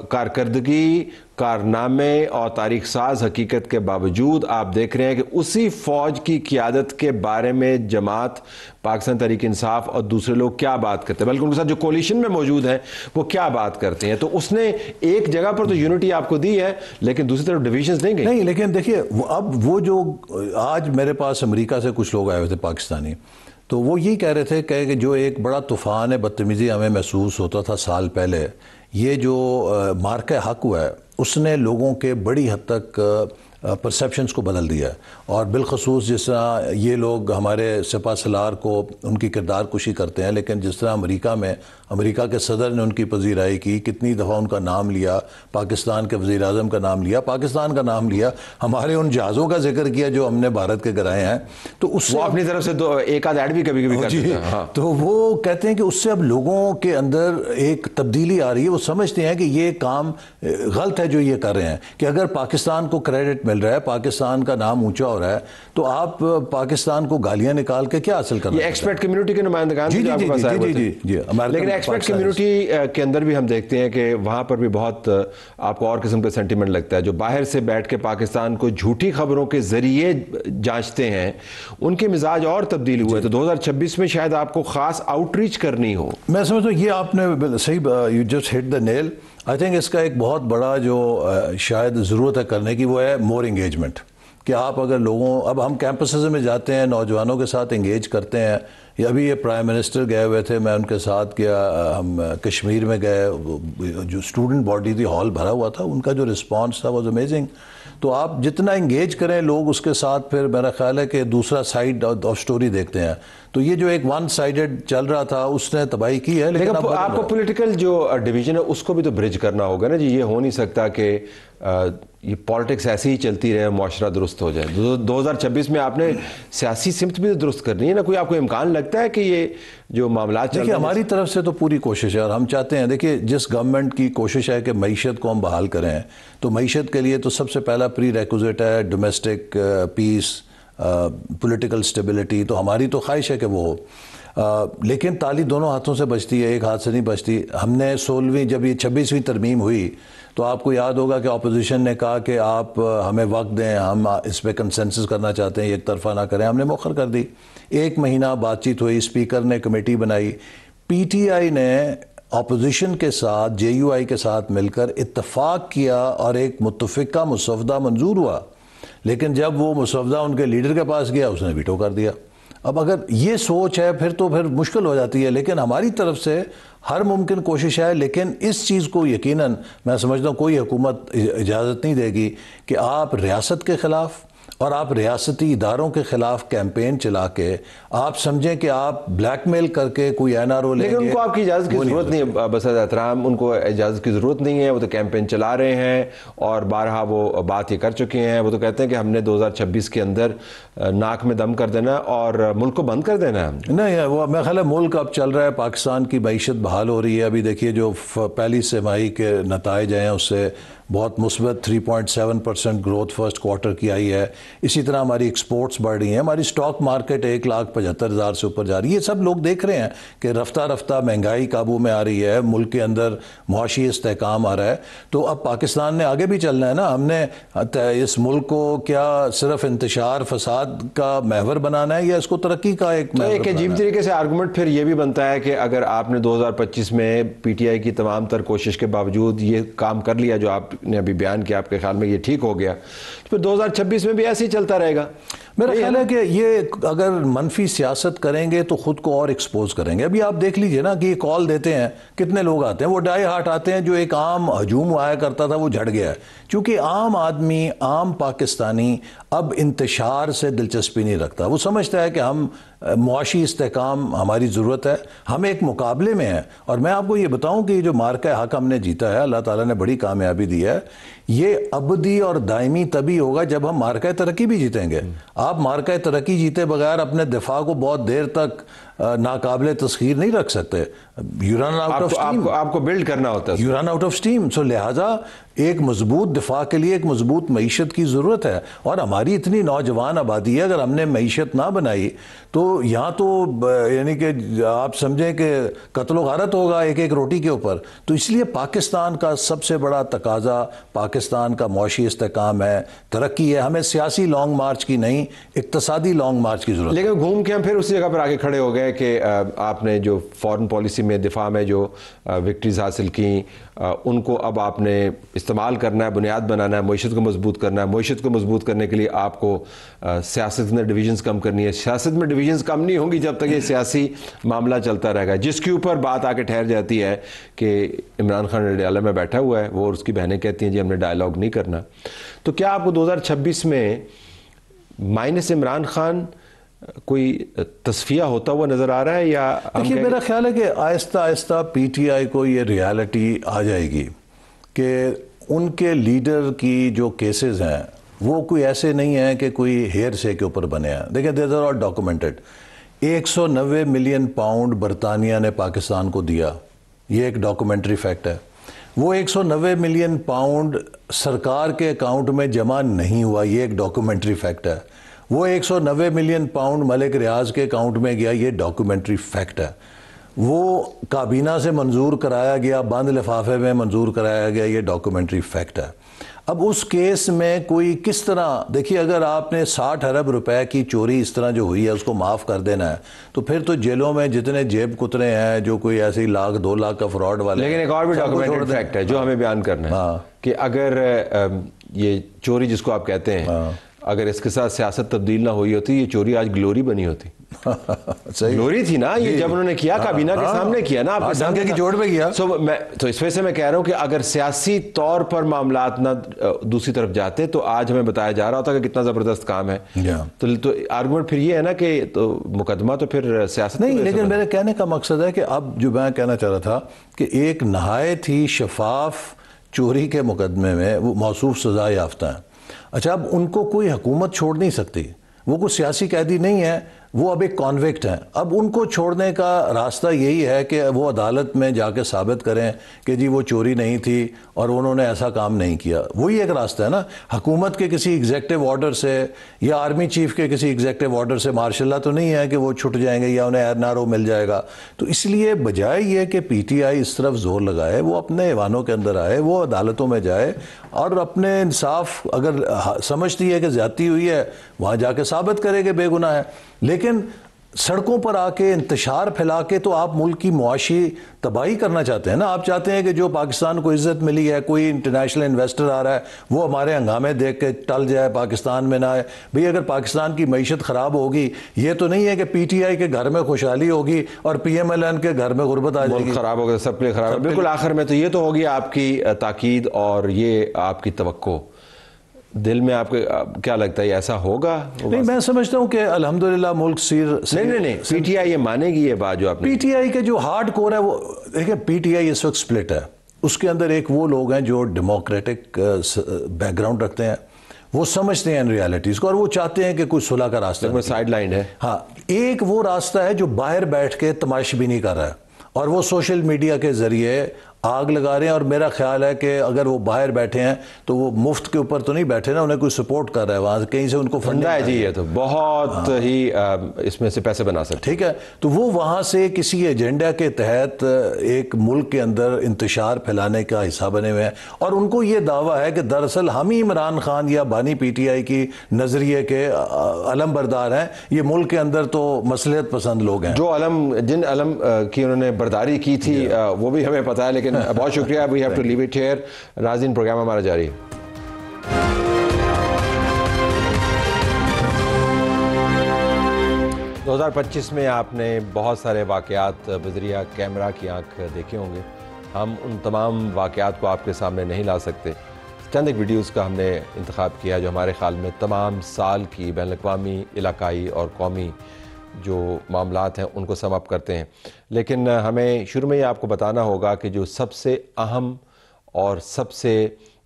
کارکردگی، کارنامے اور تاریخ ساز حقیقت کے باوجود آپ دیکھ رہے ہیں کہ اسی فوج کی قیادت کے بارے میں جماعت پاکستان تحریک انصاف اور دوسرے لوگ کیا بات کرتے ہیں، بلکہ ان کے ساتھ جو کولیشن میں موجود ہیں وہ کیا بات کرتے ہیں. تو اس نے ایک جگہ پر تو یونٹی آپ کو دی ہے لیکن دوسری طرف ڈویژنز نہیں گئی. نہیں، لیکن دیکھیے اب وہ جو آج میرے پاس امریکہ سے کچھ لوگ آئے ہوئے تھے پاکستانی، تو وہ یہی کہہ رہے تھے کہ جو ایک بڑا طوفان بدتمیزی ہمیں محسوس ہوتا تھا سال پہلے، یہ جو مارکہ حق ہوا ہے اس نے لوگوں کے بڑی حد تک پرسیپشنز کو بدل دیا ہے. اور بالخصوص جس طرح یہ لوگ ہمارے سپہ سالار کو ان کی کردار کشی کرتے ہیں، لیکن جس طرح امریکہ میں امریکہ کے صدر نے ان کی پذیرائی کی، کتنی دفعہ ان کا نام لیا، پاکستان کے وزیر اعظم کا نام لیا، پاکستان کا نام لیا، ہمارے ان جہازوں کا ذکر کیا جو ہم نے بھارت کے گرائے ہیں، تو اس سے اپنی طرف سے ایک آدھ ایڈ بھی کبھی کبھی کرتے ہیں. تو وہ کہتے ہیں کہ اس سے اب لوگوں کے اندر ایک تبدیلی آ رہی ہے. وہ سمجھتے ہیں کہ یہ کام غلط ہے جو یہ کر رہے ہیں، کہ اگر پاکستان کو کریڈٹ مل رہا ہے، پاکستان کا نام اونچا ہو رہا ہے، تو آپ پاکستان کو گالیاں نکال کے کیا حاصل کرنا. یہ ایکسپرٹ کمیونٹی کے نمائندگان جی لیکن ایکسپرٹ کمیونٹی کے اندر بھی ہم دیکھتے ہیں کہ وہاں پر بھی بہت آپ کو اور قسم کا سینٹیمنٹ لگتا ہے. جو باہر سے بیٹھ کے پاکستان کو جھوٹی خبروں کے ذریعے جانچتے ہیں ان کے مزاج اور تبدیل ہوئے. تو 2026 میں شاید آپ کو خاص آؤٹ ریچ کرنی ہو. میں سمجھتا ہوں یہ آپ نے صحیح you just hit the nail. I think اس کا ایک بہت بڑا جو شاید ضرورت ہے کرنے کی وہ ہے مور انگیجمنٹ. کہ آپ اگر اب ہم کیمپسز میں جاتے ہیں، نوجوانوں کے ساتھ انگیج کرتے ہیں. ابھی یہ پرائم منسٹر گئے ہوئے تھے، میں ان کے ساتھ گیا، ہم کشمیر میں گئے، جو اسٹوڈنٹ باڈی تھی ہال بھرا ہوا تھا، ان کا جو رسپانس تھا واز امیزنگ. تو آپ جتنا انگیج کریں لوگ اس کے ساتھ، پھر میرا خیال ہے کہ دوسرا سائیڈ آف سٹوری دیکھتے ہیں. تو یہ جو ایک ون سائیڈڈ چل رہا تھا اس نے تباہی کی ہے. لیکن آپ کو پولیٹیکل جو ڈویژن ہے اس کو بھی تو برج کرنا ہوگا نا جی. یہ ہو نہیں سکتا کہ یہ پالیٹکس ایسی ہی چلتی رہے، معاشرہ درست ہو جائے. 2026 میں آپ نے سیاسی سمت بھی درست کرنی ہے نا. کوئی آپ کو امکان لگتا ہے کہ یہ جو معاملات دیکھیے ہماری طرف سے تو پوری کوشش ہے اور ہم چاہتے ہیں، دیکھیے جس گورنمنٹ کی کوشش ہے کہ معیشت کو ہم بحال کریں، تو معیشت کے لیے تو سب سے پہلا پری ریکوزٹ ہے ڈومیسٹک پیس، پولیٹیکل سٹیبلٹی. تو ہماری تو خواہش ہے کہ وہ ہو، لیکن تالی دونوں ہاتھوں سے بجتی ہے، ایک ہاتھ سے نہیں بجتی. ہم نے 16ویں جب یہ 26ویں ترمیم ہوئی تو آپ کو یاد ہوگا کہ اپوزیشن نے کہا کہ آپ ہمیں وقت دیں، ہم اس پہ کنسنسس کرنا چاہتے ہیں، ایک طرفہ نہ کریں. ہم نے مؤخر کر دی. 1 مہینہ بات چیت ہوئی، اسپیکر نے کمیٹی بنائی، پی ٹی آئی نے اپوزیشن کے ساتھ جے یو آئی کے ساتھ مل کر اتفاق کیا اور ایک متفقہ مسودہ منظور ہوا. لیکن جب وہ مسودہ ان کے لیڈر کے پاس گیا اس نے ویٹو کر دیا. اب اگر یہ سوچ ہے پھر مشکل ہو جاتی ہے. لیکن ہماری طرف سے ہر ممکن کوشش ہے، لیکن اس چیز کو یقیناً میں سمجھتا ہوں کوئی حکومت اجازت نہیں دے گی کہ آپ ریاست کے خلاف اور آپ ریاستی اداروں کے خلاف کیمپین چلا کے آپ سمجھیں کہ آپ بلیک میل کر کے کوئی این آر او لیں گے. لیکن ان کو آپ کی اجازت کی ضرورت نہیں ہے. بسط احترام ان کو اجازت کی ضرورت نہیں ہے. وہ تو کیمپین چلا رہے ہیں اور بارہا وہ بات یہ کر چکے ہیں. وہ تو کہتے ہیں کہ ہم نے 2026 کے اندر ناک میں دم کر دینا اور ملک کو بند کر دینا. نہیں، وہ میرا خیال ہے ملک اب چل رہا ہے، پاکستان کی معیشت بحال ہو رہی ہے. ابھی دیکھیے جو پہلی سہ-ماہی کے نتائج ہیں اس سے بہت مثبت 3.7% گروتھ فرسٹ کوارٹر کی آئی ہے. اسی طرح ہماری ایکسپورٹس بڑھ رہی ہیں، ہماری سٹاک مارکیٹ 1,75,000 سے اوپر جا رہی ہے. یہ سب لوگ دیکھ رہے ہیں کہ رفتہ رفتہ مہنگائی قابو میں آ رہی ہے، ملک کے اندر معاشی استحکام آ رہا ہے. تو اب پاکستان نے آگے بھی چلنا ہے نا. ہم نے اس ملک کو کیا صرف انتشار فساد کا محور بنانا ہے یا اس کو ترقی کا ایک محور ایک عجیب طریقے سے آرگومنٹ پھر یہ بھی بنتا ہے کہ اگر آپ نے 2025 میں پی ٹی آئی کی تمام تر کوشش کے باوجود یہ کام کر لیا جو آپ نے ابھی بیان کیا، آپ کے خیال میں یہ ٹھیک ہو گیا، پھر 2026 میں بھی ایسے ہی چلتا رہے گا. میرا خیال ہے کہ یہ اگر منفی سیاست کریں گے تو خود کو اور ایکسپوز کریں گے. ابھی آپ دیکھ لیجئے نا کہ یہ کال دیتے ہیں، کتنے لوگ آتے ہیں، وہ ڈائی ہارٹ آتے ہیں. جو ایک عام ہجوم آیا کرتا تھا وہ جھڑ گیا ہے، چونکہ عام آدمی، عام پاکستانی اب انتشار سے دلچسپی نہیں رکھتا. وہ سمجھتا ہے کہ ہم معاشی استحکام ہماری ضرورت ہے، ہم ایک مقابلے میں ہیں. اور میں آپ کو یہ بتاؤں کہ جو مارکہ حق ہم نے جیتا ہے، اللہ تعالیٰ نے بڑی کامیابی دی ہے. یہ ابدی اور دائمی تبھی ہوگا جب ہم مارکہ ترقی بھی جیتیں گے. آپ مارکہ ترقی جیتے بغیر اپنے دفاع کو بہت دیر تک ناقابل تسخیر نہیں رکھ سکتے. You run out of steam. آپ کو بلڈ کرنا ہوتا ہے. You run out of steam. So لہٰذا ایک مضبوط دفاع کے لیے ایک مضبوط معیشت کی ضرورت ہے. اور ہماری اتنی نوجوان آبادی ہے, اگر ہم نے معیشت نہ بنائی تو یہاں تو یعنی کہ آپ سمجھیں کہ قتل و غارت ہوگا ایک ایک روٹی کے اوپر. تو اس لیے پاکستان کا سب سے بڑا تقاضا پاکستان کا معاشی استحکام ہے, ترقی ہے. ہمیں سیاسی لانگ مارچ کی نہیں, اقتصادی لانگ مارچ کی ضرورت ہے. لیکن گھوم کے ہم پھر اسی جگہ پر آگے کھڑے ہو گئے کہ آپ نے جو فارن پالیسی میں دفاع میں جو وکٹریز حاصل کی ان کو اب آپ نے استعمال کرنا ہے, بنیاد بنانا ہے, معیشت کو مضبوط کرنا ہے. معیشت کو مضبوط کرنے کے لیے آپ کو سیاست میں ڈویژنز کم کرنی ہے. سیاست میں ڈویژنز کم نہیں ہوں گی جب تک یہ سیاسی معاملہ چلتا رہے گا, جس کے اوپر بات آ کے ٹھہر جاتی ہے کہ عمران خان ریڈیالہ میں بیٹھا ہوا ہے, وہ اور اس کی بہنیں کہتی ہیں جی ہم نے ڈائیلاگ نہیں کرنا. تو کیا آپ کو 2026 میں مائنس عمران خان کوئی تصفیہ ہوتا ہوا نظر آ رہا ہے؟ یا دیکھیے میرا خیال ہے کہ آہستہ آہستہ پی ٹی آئی کو یہ ریالٹی آ جائے گی کہ ان کے لیڈر کی جو کیسز ہیں وہ کوئی ایسے نہیں ہیں کہ کوئی ہیئر سے کے اوپر بنے ہیں. دیکھیں these are all documented. 190 million pound برطانیہ نے پاکستان کو دیا, یہ ایک ڈاکومنٹری فیکٹ ہے. وہ 190 ملین پاؤنڈ سرکار کے اکاؤنٹ میں جمع نہیں ہوا, یہ ایک ڈاکومنٹری فیکٹ ہے. وہ 190 ملین پاؤنڈ ملک ریاض کے اکاؤنٹ میں گیا, یہ ڈاکومنٹری فیکٹ ہے. وہ کابینہ سے منظور کرایا گیا, بند لفافے میں منظور کرایا گیا, یہ ڈاکومنٹری فیکٹ ہے. اب اس کیس میں کوئی کس طرح, دیکھیے اگر آپ نے 60 ارب روپے کی چوری اس طرح جو ہوئی ہے اس کو معاف کر دینا ہے تو پھر تو جیلوں میں جتنے جیب کترے ہیں جو کوئی ایسی 1 لاکھ 2 لاکھ کا فراڈ والے. لیکن ایک اور بھی ڈاکومنٹڈ فیکٹ ہے جو ہمیں بیان کرنا ہے کہ اگر یہ چوری جس کو آپ کہتے ہیں اگر اس کے ساتھ سیاست تبدیل نہ ہوئی ہوتی یہ چوری آج گلوری بنی ہوتی. گلوری تھی نا یہ, جب انہوں نے کیا کابینہ کے سامنے کیا نا, آپ ڈنکے کی چوٹ پہ کیا. تو اس وجہ سے میں کہہ رہا ہوں کہ اگر سیاسی طور پر معاملات نہ دوسری طرف جاتے تو آج ہمیں بتایا جا رہا ہوتا کہ کتنا زبردست کام ہے. تو آرگومنٹ پھر یہ ہے نا کہ تو مقدمہ تو پھر سیاست نہیں. لیکن میرے کہنے کا مقصد ہے کہ اب جو میں کہنا چاہ رہا تھا کہ ایک نہایت ہی شفاف چوری کے مقدمے میں وہ موصوف سزا یافتہ ہیں. اچھا اب ان کو کوئی حکومت چھوڑ نہیں سکتی, وہ کوئی سیاسی قیدی نہیں ہے, وہ اب ایک کانوکٹ ہیں. اب ان کو چھوڑنے کا راستہ یہی ہے کہ وہ عدالت میں جا کے ثابت کریں کہ جی وہ چوری نہیں تھی اور انہوں نے ایسا کام نہیں کیا. وہی ایک راستہ ہے نا. حکومت کے کسی ایگزیکٹو آرڈر سے یا آرمی چیف کے کسی ایگزیکٹو آرڈر سے مارشل لا تو نہیں ہے کہ وہ چھٹ جائیں گے یا انہیں این آر او مل جائے گا. تو اس لیے بجائے یہ کہ پی ٹی آئی اس طرف زور لگائے, وہ اپنے ایوانوں کے اندر آئے, وہ عدالتوں میں جائے اور اپنے انصاف اگر سمجھتی ہے کہ زیادتی ہوئی ہے وہاں جا کے ثابت کرے کہ بے گناہ ہے. لیکن سڑکوں پر آ کے انتشار پھیلا کے تو آپ ملک کی معاشی تباہی کرنا چاہتے ہیں نا. آپ چاہتے ہیں کہ جو پاکستان کو عزت ملی ہے, کوئی انٹرنیشنل انویسٹر آ رہا ہے وہ ہمارے ہنگامے دیکھ کے ٹل جائے, پاکستان میں نہ آئے. بھئی اگر پاکستان کی معیشت خراب ہوگی یہ تو نہیں ہے کہ پی ٹی آئی کے گھر میں خوشحالی ہوگی اور پی ایم ایل این کے گھر میں غربت آ جائے گی. خراب ہوگا سب کے لیے خراب. بالکل آخر میں تو یہ تو ہوگی آپ کی تاکید اور یہ آپ کی توقع. دل میں آپ کے کیا لگتا ہے ایسا ہوگا؟ نہیں میں سمجھتا ہوں کہ الحمدللہ ملک سیر نہیں پی ٹی آئی یہ مانے گی یہ بات جو آپ نے. پی ٹی آئی کے جو ہارڈ کور ہے وہ دیکھیں, پی ٹی آئی اس وقت سپلٹ ہے. اس کے اندر ایک وہ لوگ ہیں جو ڈیموکریٹک بیک گراؤنڈ رکھتے ہیں, وہ سمجھتے ہیں ان ریالٹیز کو اور وہ چاہتے ہیں کہ کوئی صلح کا راستہ سائیڈ لائن ہے. ہاں ایک وہ راستہ ہے جو باہر بیٹھ کے تماش بھی نہیں کر رہا ہے اور وہ سوشل میڈیا کے ذریعے آگ لگا رہے ہیں. اور میرا خیال ہے کہ اگر وہ باہر بیٹھے ہیں تو وہ مفت کے اوپر تو نہیں بیٹھے نا, انہیں کوئی سپورٹ کر رہا ہے وہاں سے کہیں سے ان کو فنڈ ہے. جی یہ تو بہت ہی اس میں سے پیسے بنا سکتے. ٹھیک ہے, تو وہ وہاں سے کسی ایجنڈا کے تحت ایک ملک کے اندر انتشار پھیلانے کا حصہ بنے ہوئے ہیں اور ان کو یہ دعویٰ ہے کہ دراصل ہم ہی عمران خان یا بانی پی ٹی آئی کی نظریے کے علم بردار ہیں. یہ ملک کے اندر تو مصلحت پسند لوگ ہیں. جو جن علم کی انہوں نے برداری کی تھی وہ بھی ہمیں پتا ہے. لیکن بہت شکریہ. We have to leave it here. ناظرین پروگرام ہمارا جاری ہے. 2025 میں آپ نے بہت سارے واقعات بذریعہ کیمرہ کی آنکھ دیکھے ہوں گے. ہم ان تمام واقعات کو آپ کے سامنے نہیں لا سکتے. چند ایک ویڈیوز کا ہم نے انتخاب کیا جو ہمارے خیال میں تمام سال کی بین الاقوامی, علاقائی اور قومی جو معاملات ہیں ان کو سم اپ کرتے ہیں. لیکن ہمیں شروع میں یہ آپ کو بتانا ہوگا کہ جو سب سے اہم اور سب سے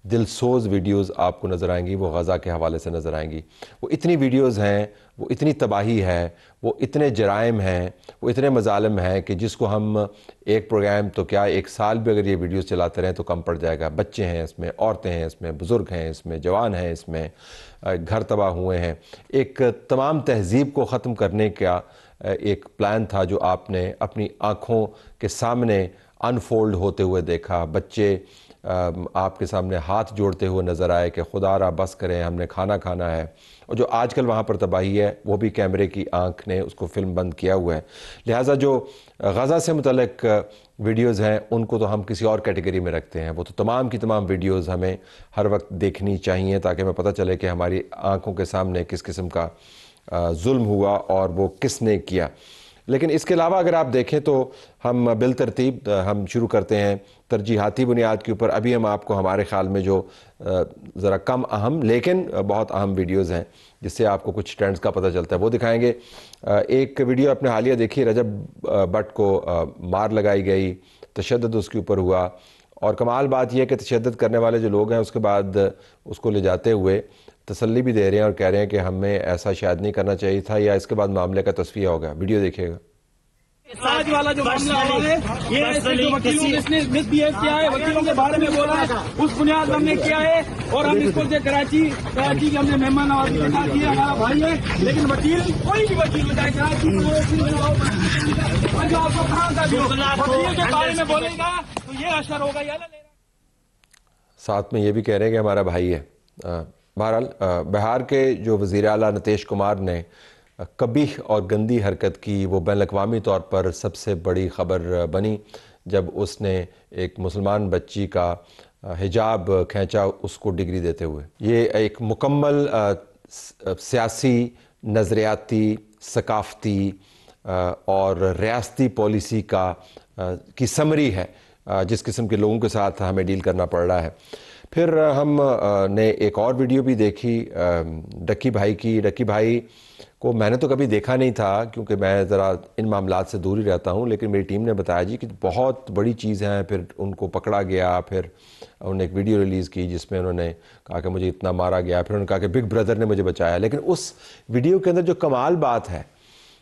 دلسوز ویڈیوز آپ کو نظر آئیں گی وہ غزہ کے حوالے سے نظر آئیں گی. وہ اتنی ویڈیوز ہیں, وہ اتنی تباہی ہے, وہ اتنے جرائم ہیں, وہ اتنے مظالم ہیں کہ جس کو ہم ایک پروگرام تو کیا 1 سال بھی اگر یہ ویڈیوز چلاتے رہیں تو کم پڑ جائے گا. بچے ہیں اس میں, عورتیں ہیں اس میں, بزرگ ہیں اس میں, جوان ہیں اس میں, گھر تباہ ہوئے ہیں. ایک تمام تہذیب کو ختم کرنے کا ایک پلان تھا جو آپ نے اپنی آنکھوں کے سامنے انفولڈ ہوتے ہوئے دیکھا. بچے آپ کے سامنے ہاتھ جوڑتے ہوئے نظر آئے کہ خدا را بس کریں, ہم نے کھانا کھانا ہے. اور جو آج کل وہاں پر تباہی ہے وہ بھی کیمرے کی آنکھ نے اس کو فلم بند کیا ہوا ہے. لہٰذا جو غزہ سے متعلق ویڈیوز ہیں ان کو تو ہم کسی اور کیٹیگری میں رکھتے ہیں. وہ تو تمام کی تمام ویڈیوز ہمیں ہر وقت دیکھنی چاہیے تاکہ ہمیں پتہ چلے کہ ہماری آنکھوں کے سامنے کس قسم کا ظلم ہوا اور وہ کس نے کیا. لیکن اس کے علاوہ اگر آپ دیکھیں تو ہم بالترتیب ہم شروع کرتے ہیں ترجیحاتی بنیاد کے اوپر. ابھی ہم آپ کو ہمارے خیال میں جو ذرا کم اہم لیکن بہت اہم ویڈیوز ہیں جس سے آپ کو کچھ ٹرینڈز کا پتہ چلتا ہے وہ دکھائیں گے. ایک ویڈیو اپنے حالیہ دیکھی, رجب بٹ کو مار لگائی گئی, تشدد اس کے اوپر ہوا, اور کمال بات یہ ہے کہ تشدد کرنے والے جو لوگ ہیں اس کے بعد اس کو لے جاتے ہوئے تسلی بھی دے رہے ہیں اور کہہ رہے ہیں کہ ہمیں ایسا شاید نہیں کرنا چاہیے تھا, یا اس کے بعد معاملے کا تصفیہ ہوگا. ویڈیو دیکھیے گا. آج والا جو معاملہ ہوا ہے یہ ایسے جو وکیلوں نے اس نے مس بیہیو کیا ہے, وکیلوں کے بارے میں بولا ہے, اس بنیاد ہم نے کیا ہے. اور ہم اس کو سے کراچی کے ہم نے مہمان نوازی کے ساتھ کیا, ہمارا بھائی ہے, لیکن وکیل کوئی بھی وکیل ہوتا ہے کراچی جو آپ کو کہاں کا بھی وکیل کے بارے میں بولے گا تو یہ اثر ہوگا. یا ساتھ میں یہ بھی کہہ رہے ہیں کہ ہمارا بھائی ہے. بہرحال بہار کے جو وزیر اعلیٰ نتیش کمار نے قبیح اور گندی حرکت کی, وہ بین الاقوامی طور پر سب سے بڑی خبر بنی جب اس نے ایک مسلمان بچی کا حجاب کھینچا اس کو ڈگری دیتے ہوئے. یہ ایک مکمل سیاسی, نظریاتی, ثقافتی اور ریاستی پالیسی کی سمری ہے جس قسم کے لوگوں کے ساتھ ہمیں ڈیل کرنا پڑ رہا ہے. پھر ہم نے ایک اور ویڈیو بھی دیکھی ڈکی بھائی کی. ڈکی بھائی کو میں نے تو کبھی دیکھا نہیں تھا کیونکہ میں ذرا ان معاملات سے دور ہی رہتا ہوں, لیکن میری ٹیم نے بتایا جی کہ بہت بڑی چیز ہے. پھر ان کو پکڑا گیا, پھر انہوں نے ایک ویڈیو ریلیز کی جس میں انہوں نے کہا کہ مجھے اتنا مارا گیا, پھر انہوں نے کہا کہ بگ بردر نے مجھے بچایا. لیکن اس ویڈیو کے اندر جو کمال بات ہے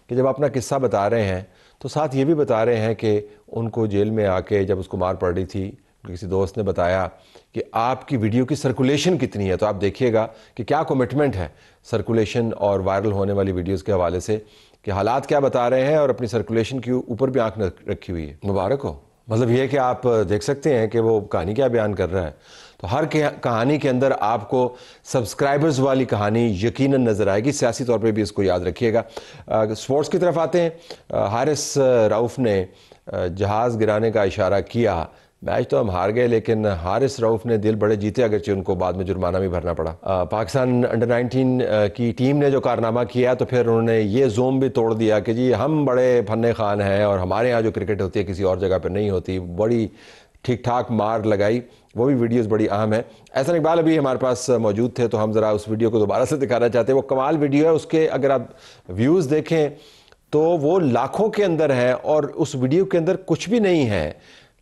کہ جب اپنا قصہ بتا رہے ہیں تو ساتھ یہ بھی بتا رہے ہیں کہ ان کو جیل میں آ کے جب اس کو مار پڑ رہی تھی کسی دوست نے بتایا کہ آپ کی ویڈیو کی سرکولیشن کتنی ہے. تو آپ دیکھیے گا کہ کیا کمٹمنٹ ہے سرکولیشن اور وائرل ہونے والی ویڈیوز کے حوالے سے, کہ حالات کیا بتا رہے ہیں اور اپنی سرکولیشن کے اوپر بھی آنکھ رکھی ہوئی ہے. مبارک ہو. مطلب یہ کہ آپ دیکھ سکتے ہیں کہ وہ کہانی کیا بیان کر رہا ہے. تو ہر کہانی کے اندر آپ کو سبسکرائبرز والی کہانی یقیناً نظر آئے گی. سیاسی طور پہ بھی اس کو یاد رکھیے گا. سپورٹس کی طرف آتے ہیں. حارث رؤف نے جہاز گرانے کا اشارہ کیا. میچ تو ہم ہار گئے لیکن حارث رؤف نے دل بڑے جیتے, اگرچہ ان کو بعد میں جرمانہ بھی بھرنا پڑا. پاکستان انڈر 19 کی ٹیم نے جو کارنامہ کیا تو پھر انہوں نے یہ زوم بھی توڑ دیا کہ جی ہم بڑے فن خان ہیں اور ہمارے ہاں جو کرکٹ ہوتی ہے کسی اور جگہ پہ نہیں ہوتی. بڑی ٹھیک ٹھاک مار لگائی. وہ بھی ویڈیوز بڑی اہم ہیں. احسن اقبال ابھی ہمارے پاس موجود تھے تو ہم ذرا اس ویڈیو کو دوبارہ سے دکھانا چاہتے ہیں. وہ کمال ویڈیو ہے, اس کے اگر آپ ویوز دیکھیں تو وہ لاکھوں کے اندر ہیں اور اس ویڈیو کے اندر کچھ بھی نہیں ہے,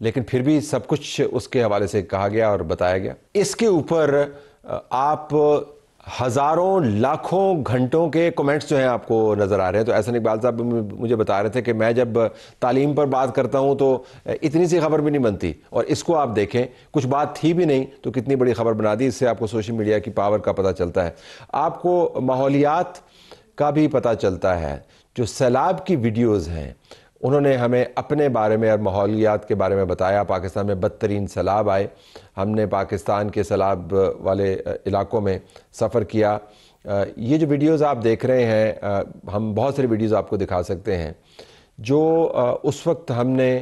لیکن پھر بھی سب کچھ اس کے حوالے سے کہا گیا اور بتایا گیا. اس کے اوپر آپ ہزاروں لاکھوں گھنٹوں کے کمنٹس جو ہیں آپ کو نظر آ رہے ہیں. تو احسن اقبال صاحب مجھے بتا رہے تھے کہ میں جب تعلیم پر بات کرتا ہوں تو اتنی سی خبر بھی نہیں بنتی, اور اس کو آپ دیکھیں کچھ بات تھی بھی نہیں تو کتنی بڑی خبر بنا دی. اس سے آپ کو سوشل میڈیا کی پاور کا پتہ چلتا ہے. آپ کو ماحولیات کا بھی پتہ چلتا ہے. جو سیلاب کی ویڈیوز ہیں انہوں نے ہمیں اپنے بارے میں اور ماحولیات کے بارے میں بتایا. پاکستان میں بدترین سیلاب آئے. ہم نے پاکستان کے سیلاب والے علاقوں میں سفر کیا. یہ جو ویڈیوز آپ دیکھ رہے ہیں, ہم بہت ساری ویڈیوز آپ کو دکھا سکتے ہیں جو اس وقت ہم نے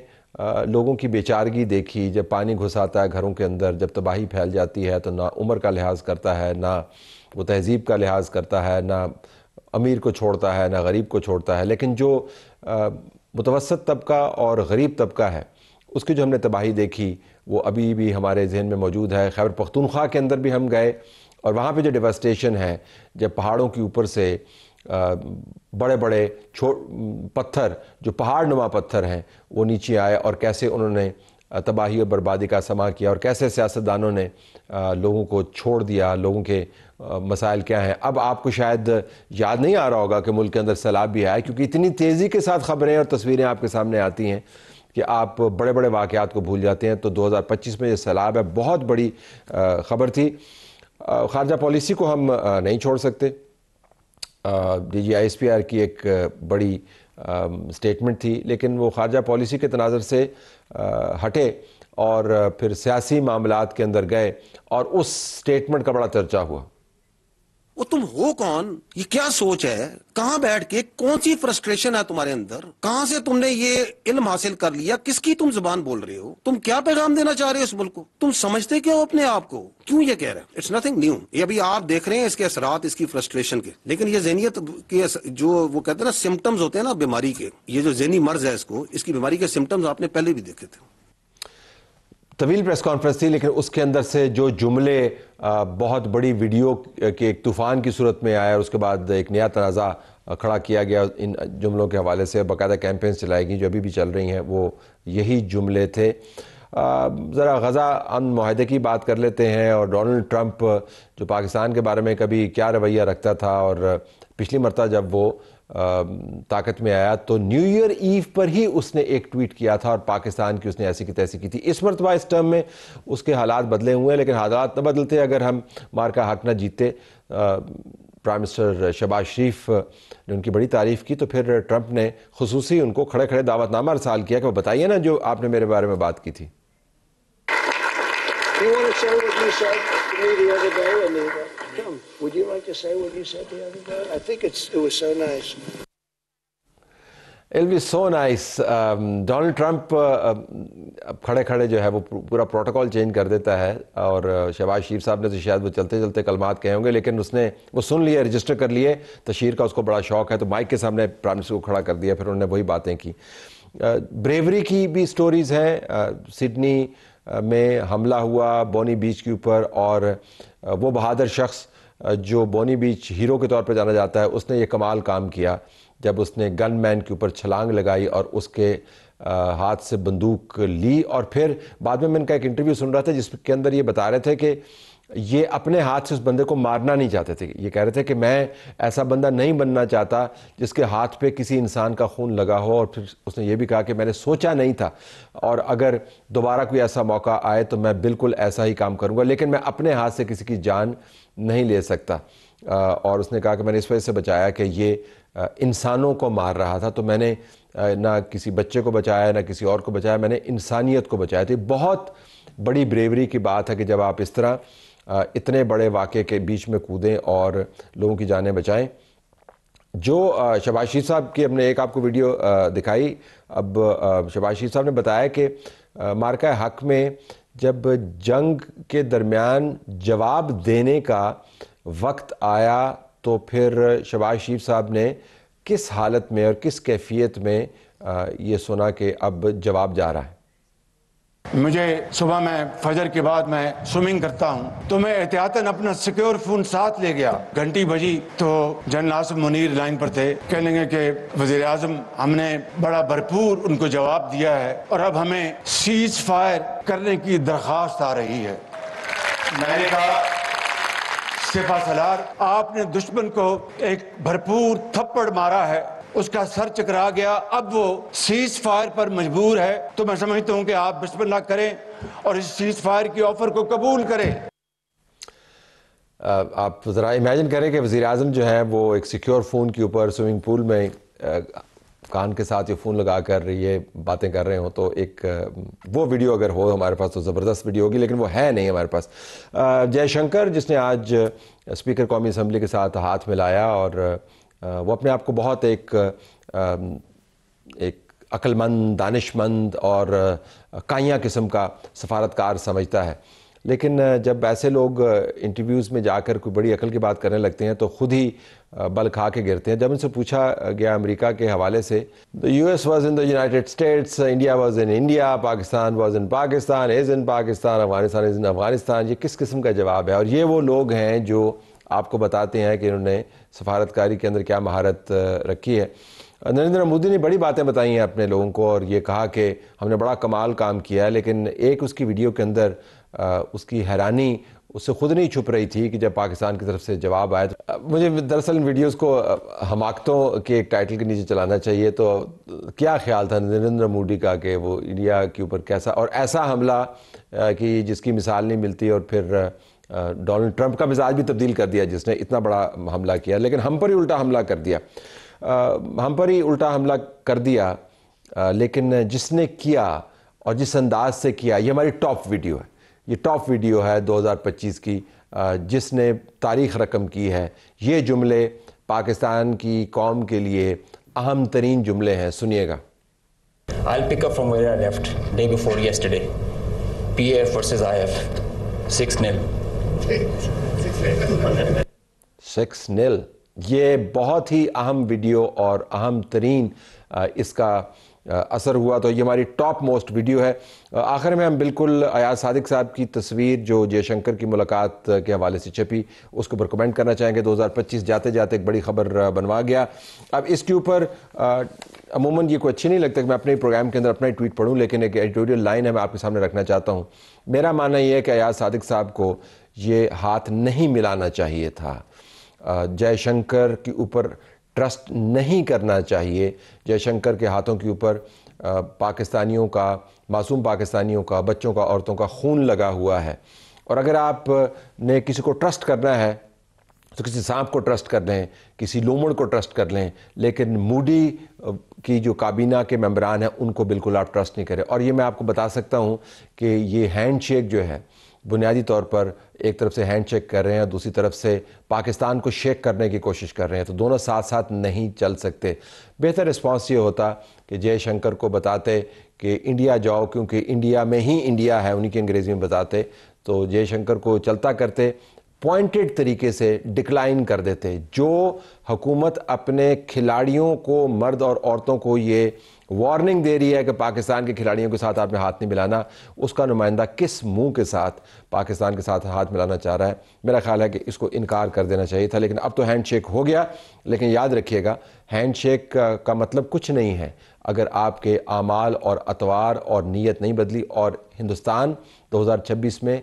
لوگوں کی بیچارگی دیکھی جب پانی گھس آتا ہے گھروں کے اندر, جب تباہی پھیل جاتی ہے تو نہ عمر کا لحاظ کرتا ہے, نہ وہ تہذیب کا لحاظ کرتا ہے, نہ امیر کو چھوڑتا ہے, نہ غریب کو چھوڑتا ہے. لیکن جو متوسط طبقہ اور غریب طبقہ ہے اس کی جو ہم نے تباہی دیکھی وہ ابھی بھی ہمارے ذہن میں موجود ہے. خیبر پختونخوا کے اندر بھی ہم گئے اور وہاں پہ جو ڈیواسٹیشن ہے, جب پہاڑوں کے اوپر سے بڑے بڑے پتھر جو پہاڑ نما پتھر ہیں وہ نیچے آئے اور کیسے انہوں نے تباہی اور بربادی کا سما کیا اور کیسے سیاستدانوں نے لوگوں کو چھوڑ دیا, لوگوں کے مسائل کیا ہیں. اب آپ کو شاید یاد نہیں آ رہا ہوگا کہ ملک کے اندر سیلاب بھی آیا, کیونکہ اتنی تیزی کے ساتھ خبریں اور تصویریں آپ کے سامنے آتی ہیں کہ آپ بڑے بڑے واقعات کو بھول جاتے ہیں. تو 2025 میں یہ سیلاب ہے, بہت بڑی خبر تھی. خارجہ پالیسی کو ہم نہیں چھوڑ سکتے. ڈی جی ISPR کی ایک بڑی سٹیٹمنٹ تھی, لیکن وہ خارجہ پالیسی کے تناظر سے ہٹے اور پھر سیاسی معاملات کے اندر گئے اور اس سٹیٹمنٹ کا بڑا چرچا ہوا. وہ تم ہو کون, یہ کیا سوچ ہے, کہاں بیٹھ کے کون سی فرسٹریشن ہے تمہارے اندر, کہاں سے تم نے یہ علم حاصل کر لیا, کس کی تم زبان بول رہے ہو, تم کیا پیغام دینا چاہ رہے ہو اس ملک کو, تم سمجھتے کیا ہو اپنے آپ کو, کیوں یہ کہہ رہے ہیں؟ It's nothing new. یہ ابھی آپ دیکھ رہے ہیں اس کے اثرات اس کی فرسٹریشن کے, لیکن یہ ذہنیت کے جو وہ کہتے ہیں نا سمٹمز ہوتے ہیں نا بیماری کے, یہ جو ذہنی مرض ہے اس کی بیماری کے سمٹمز آپ نے پہلے بھی دیکھے تھے. طویل پریس کانفرنس تھی, لیکن اس کے اندر سے جو جملے بہت بڑی ویڈیو کے ایک طوفان کی صورت میں آیا اور اس کے بعد ایک نیا تنازع کھڑا کیا گیا ان جملوں کے حوالے سے, باقاعدہ کیمپینز چلائی گئی جو ابھی بھی چل رہی ہیں, وہ یہی جملے تھے. ذرا غزہ امن معاہدے کی بات کر لیتے ہیں, اور ڈونلڈ ٹرمپ جو پاکستان کے بارے میں کبھی کیا رویہ رکھتا تھا, اور پچھلی مرتبہ جب وہ طاقت میں آیا تو نیو ایئر ایو پر ہی اس نے ایک ٹویٹ کیا تھا اور پاکستان کی اس نے ایسی کی تیسی کی تھی. اس مرتبہ اس ٹرم میں اس کے حالات بدلے ہوئے ہیں, لیکن حالات نہ بدلتے اگر ہم مارکا حق نہ جیتے. پرائم منسٹر شہباز شریف نے ان کی بڑی تعریف کی, تو پھر ٹرمپ نے خصوصی ان کو کھڑے کھڑے دعوت نامہ ارسال کیا کہ وہ بتائیے نا جو آپ نے میرے بارے میں بات کی تھی. Would you like to say what you said the other day? I think it was so nice. It'll be so nice. Donald Trump کھڑے کھڑے جو ہے وہ پورا پروٹوکول چینج کر دیتا ہے, اور شہباز شریف صاحب نے تو شاید وہ چلتے چلتے کلمات کہے ہوں گے, لیکن اس نے وہ سن لیے, رجسٹر کر لیے, تشہیر کا اس کو بڑا شوق ہے, تو مائک کے سامنے پرائم منسٹر کو کھڑا کر دیا, پھر انہوں نے وہی باتیں کی. بریوری کی بھی سٹوریز ہیں. سڈنی میں حملہ ہوا بونی بیچ کے اوپر, اور وہ بہادر شخص جو بونی بیچ ہیرو کے طور پہ جانا جاتا ہے, اس نے یہ کمال کام کیا جب اس نے گن مین کے اوپر چھلانگ لگائی اور اس کے ہاتھ سے بندوق لی. اور پھر بعد میں ان کا ایک انٹرویو سن رہا تھا جس کے اندر یہ بتا رہے تھے کہ یہ اپنے ہاتھ سے اس بندے کو مارنا نہیں چاہتے تھے. یہ کہہ رہے تھے کہ میں ایسا بندہ نہیں بننا چاہتا جس کے ہاتھ پہ کسی انسان کا خون لگا ہو. اور پھر اس نے یہ بھی کہا کہ میں نے سوچا نہیں تھا, اور اگر دوبارہ کوئی ایسا موقع آئے تو میں بالکل ایسا ہی کام کروں گا, لیکن میں اپنے ہاتھ سے کسی کی جان نہیں لے سکتا. اور اس نے کہا کہ میں نے اس وجہ سے بچایا کہ یہ انسانوں کو مار رہا تھا, تو میں نے نہ کسی بچے کو بچایا نہ کسی اور کو بچایا, میں نے انسانیت کو بچایا. تو یہ بہت بڑی بریوری کی بات ہے کہ جب آپ اس طرح اتنے بڑے واقعے کے بیچ میں کودیں اور لوگوں کی جانیں بچائیں. جو شہباز شریف صاحب کی ہم نے ایک آپ کو ویڈیو دکھائی. اب شہباز شریف صاحب نے بتایا کہ مارکہ حق میں جب جنگ کے درمیان جواب دینے کا وقت آیا تو پھر شہباز شریف صاحب نے کس حالت میں اور کس کیفیت میں یہ سنا کہ اب جواب جا رہا ہے. مجھے صبح میں فجر کے بعد میں سوئمنگ کرتا ہوں, تو میں احتیاطاً اپنا سیکیور فون ساتھ لے گیا. گھنٹی بجی تو جنرل آصف منیر لائن پر تھے, کہنے لگے کہ وزیر اعظم ہم نے بڑا بھرپور ان کو جواب دیا ہے اور اب ہمیں سیز فائر کرنے کی درخواست آ رہی ہے. میں نے کہا سپہ سالار, آپ نے دشمن کو ایک بھرپور تھپڑ مارا ہے, اس کا سر چکرا گیا, اب وہ سیز فائر پر مجبور ہے, تو میں سمجھتا ہوں کہ آپ بسم اللہ کریں اور اس سیز فائر کی آفر کو قبول کریں. آپ ذرا امیجن کریں کہ وزیر اعظم جو ہے وہ ایک سیکیور فون کے اوپر سوئمنگ پول میں کان کے ساتھ یہ فون لگا کر یہ باتیں کر رہے ہوں, تو ایک وہ ویڈیو اگر ہو ہمارے پاس تو زبردست ویڈیو ہوگی, لیکن وہ ہے نہیں ہمارے پاس. جے شنکر جس نے آج اسپیکر قومی اسمبلی کے ساتھ ہاتھ ملایا, اور وہ اپنے آپ کو بہت ایک عقل مند, دانش مند اور کائیاں قسم کا سفارتکار سمجھتا ہے, لیکن جب ایسے لوگ انٹرویوز میں جا کر کوئی بڑی عقل کی بات کرنے لگتے ہیں تو خود ہی بل کھا کے گرتے ہیں. جب ان سے پوچھا گیا امریکہ کے حوالے سے, US was in the United States, India was in India, Pakistan was in Pakistan, is in Pakistan, Afghanistan is in Afghanistan, یہ کس قسم کا جواب ہے؟ اور یہ وہ لوگ ہیں جو آپ کو بتاتے ہیں کہ انہوں نے سفارتکاری کے اندر کیا مہارت رکھی ہے. نریندر مودی نے بڑی باتیں بتائی ہیں اپنے لوگوں کو اور یہ کہا کہ ہم نے بڑا کمال کام کیا ہے، لیکن ایک اس کی ویڈیو کے اندر اس کی حیرانی اس سے خود نہیں چھپ رہی تھی کہ جب پاکستان کی طرف سے جواب آیا تو مجھے دراصل ان ویڈیوز کو حماقتوں کے ایک ٹائٹل کے نیچے چلانا چاہیے. تو کیا خیال تھا نریندر مودی کا کہ وہ انڈیا کے اوپر کیسا اور ایسا حملہ کہ جس کی مثال نہیں ملتی، اور پھر ڈونلڈ ٹرمپ کا مزاج بھی تبدیل کر دیا جس نے اتنا بڑا حملہ کیا، لیکن ہم پر ہی الٹا حملہ کر دیا. ہم پر ہی الٹا حملہ کر دیا، لیکن جس نے کیا اور جس انداز سے کیا، یہ ہماری ٹاپ ویڈیو ہے. یہ ٹاپ ویڈیو ہے 2025 کی جس نے تاریخ رقم کی ہے. یہ جملے پاکستان کی قوم کے لیے اہم ترین جملے ہیں. سنیے گا. I'll pick up from where I left day before yesterday. PAF versus IF 6-0. 6-0. یہ بہت ہی اہم ویڈیو اور اہم ترین اس کا اثر ہوا. تو یہ ہماری ٹاپ موسٹ ویڈیو ہے. آخر میں ہم بالکل ایاز صادق صاحب کی تصویر جو جے شنکر کی ملاقات کے حوالے سے چھپی اس کے اوپر کمنٹ کرنا چاہیں گے. 2025 جاتے جاتے ایک بڑی خبر بنوا گیا. اب اس کے اوپر عموماً یہ کوئی اچھی نہیں لگتا کہ میں اپنے پروگرام کے اندر اپنا ہی ٹویٹ پڑھوں، لیکن ایک ایڈیٹوریل لائن ہے میں آپ کے سامنے رکھنا چاہتا ہوں. میرا ماننا یہ ہے کہ ایاز صادق صاحب کو یہ ہاتھ نہیں ملانا چاہیے تھا. جے شنکر کے اوپر ٹرسٹ نہیں کرنا چاہیے. جے شنکر کے ہاتھوں کے اوپر پاکستانیوں کا، معصوم پاکستانیوں کا، بچوں کا، عورتوں کا خون لگا ہوا ہے. اور اگر آپ نے کسی کو ٹرسٹ کرنا ہے تو کسی سانپ کو ٹرسٹ کر لیں، کسی لومڑ کو ٹرسٹ کر لیں، لیکن مودی کی جو کابینہ کے ممبران ہیں ان کو بالکل آپ ٹرسٹ نہیں کریں. اور یہ میں آپ کو بتا سکتا ہوں کہ یہ ہینڈ شیک جو ہے بنیادی طور پر ایک طرف سے ہینڈ شیک کر رہے ہیں اور دوسری طرف سے پاکستان کو شیک کرنے کی کوشش کر رہے ہیں. تو دونوں ساتھ ساتھ نہیں چل سکتے. بہتر رسپانس یہ ہوتا کہ جے شنکر کو بتاتے کہ انڈیا جاؤ، کیونکہ انڈیا میں ہی انڈیا ہے، انہی کی انگریزی میں بتاتے تو جے شنکر کو چلتا کرتے، پوائنٹڈ طریقے سے ڈکلائن کر دیتے. جو حکومت اپنے کھلاڑیوں کو، مرد اور عورتوں کو یہ وارننگ دے رہی ہے کہ پاکستان کے کھلاڑیوں کے ساتھ آپ نے ہاتھ نہیں ملانا، اس کا نمائندہ کس منہ کے ساتھ پاکستان کے ساتھ ہاتھ ملانا چاہ رہا ہے؟ میرا خیال ہے کہ اس کو انکار کر دینا چاہیے تھا. لیکن اب تو ہینڈ شیک ہو گیا. لیکن یاد رکھیے گا ہینڈ شیک کا مطلب کچھ نہیں ہے اگر آپ کے اعمال اور اطوار اور نیت نہیں بدلی. اور ہندوستان 2026 میں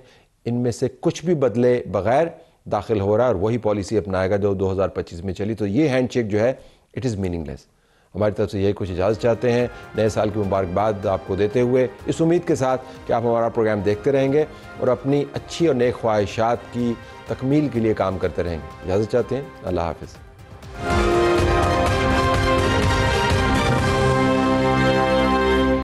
ان میں سے کچھ بھی بدلے بغیر داخل ہو رہا ہے اور وہی پالیسی اپنائے گا جو 2025 میں چلی. تو یہ ہینڈ شیک جو ہے اٹ از میننگ لیس. ہماری طرف سے یہی کچھ اجازت چاہتے ہیں. نئے سال کی مبارکباد آپ کو دیتے ہوئے اس امید کے ساتھ کہ آپ ہمارا پروگرام دیکھتے رہیں گے اور اپنی اچھی اور نیک خواہشات کی تکمیل کے لیے کام کرتے رہیں گے. اجازت چاہتے ہیں. اللہ حافظ.